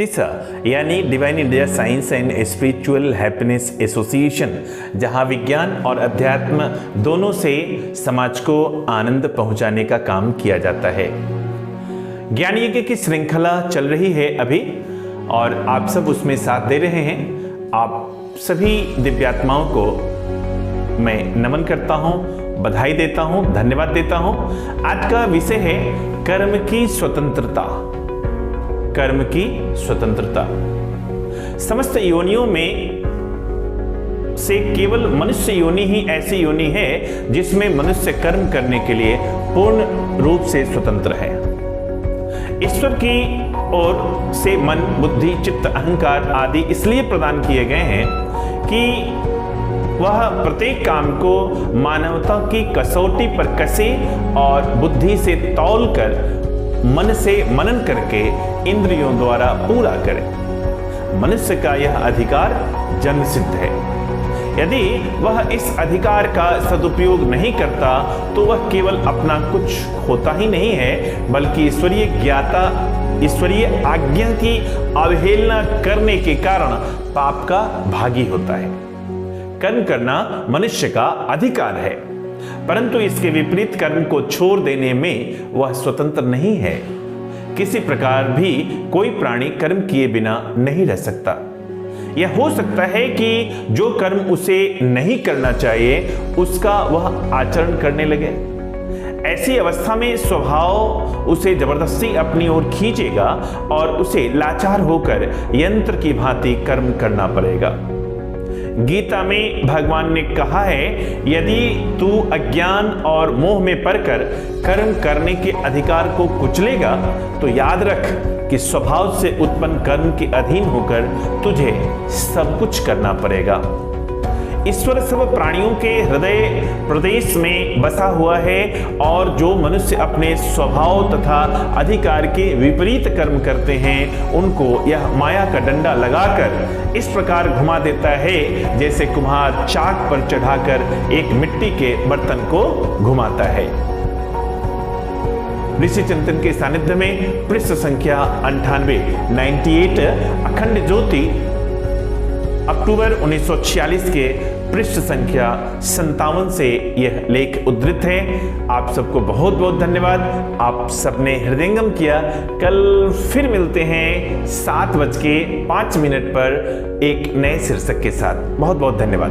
दिशा यानी divine India science and spiritual happiness association, जहां विज्ञान और अध्यात्म दोनों से समाज को आनंद पहुंचाने का काम किया जाता है। ज्ञान यज्ञ की श्रृंखला चल रही है अभी और आप सब उसमें साथ दे रहे हैं। आप सभी दिव्यात्माओं को मैं नमन करता हूं, बधाई देता हूं, धन्यवाद देता हूं। आज का विषय है कर्म की स्वतंत्रता। कर्म की स्वतंत्रता। समस्त योनियों में से केवल मनुष्य योनि ही ऐसी योनि है जिसमें मनुष्य कर्म करने के लिए पूर्ण रूप से स्वतंत्र है। ईश्वर की ओर से मन, बुद्धि, चित्त, अहंकार आदि इसलिए प्रदान किए गए हैं कि वह प्रत्येक काम को मानवता की कसौटी पर कसे और बुद्धि से तौल कर मन से मनन करके इंद्रियों द्वारा पूरा करे। मनुष्य का यह अधिकार जन्म सिद्ध है। यदि वह इस अधिकार का सदुपयोग नहीं करता तो वह केवल अपना कुछ खोता ही नहीं है, बल्कि ईश्वरीय ज्ञाता, ईश्वरीय आज्ञा की अवहेलना करने के कारण पाप का भागी होता है। कर्म करना मनुष्य का अधिकार है, परंतु इसके विपरीत कर्म को छोड़ देने में वह स्वतंत्र नहीं है। किसी प्रकार भी कोई प्राणी कर्म किए बिना नहीं रह सकता। यह हो सकता है कि जो कर्म उसे नहीं करना चाहिए उसका वह आचरण करने लगे। ऐसी अवस्था में स्वभाव उसे जबरदस्ती अपनी ओर खींचेगा और उसे लाचार होकर यंत्र की भांति कर्म करना पड़ेगा। गीता में भगवान ने कहा है, यदि तू अज्ञान और मोह में पड़कर कर्म करने के अधिकार को कुचलेगा तो याद रख कि स्वभाव से उत्पन्न कर्म के अधीन होकर तुझे सब कुछ करना पड़ेगा। ईश्वर सब प्राणियों के हृदय प्रदेश में बसा हुआ है और जो मनुष्य अपने स्वभाव तथा अधिकार के विपरीत कर्म करते हैं उनको यह माया का डंडा लगाकर इस प्रकार घुमा देता है जैसे कुम्हार चाक पर चढ़ाकर एक मिट्टी के बर्तन को घुमाता है। ऋषि चिंतन के सानिध्य में पृष्ठ संख्या 98 अखंड ज्योति अक्टूबर 1946 के पृष्ठ संख्या 57 से यह लेख उद्धृत है। आप सबको बहुत बहुत धन्यवाद। आप सबने हृदयंगम किया। कल फिर मिलते हैं 7:05 पर एक नए शीर्षक के साथ। बहुत बहुत धन्यवाद।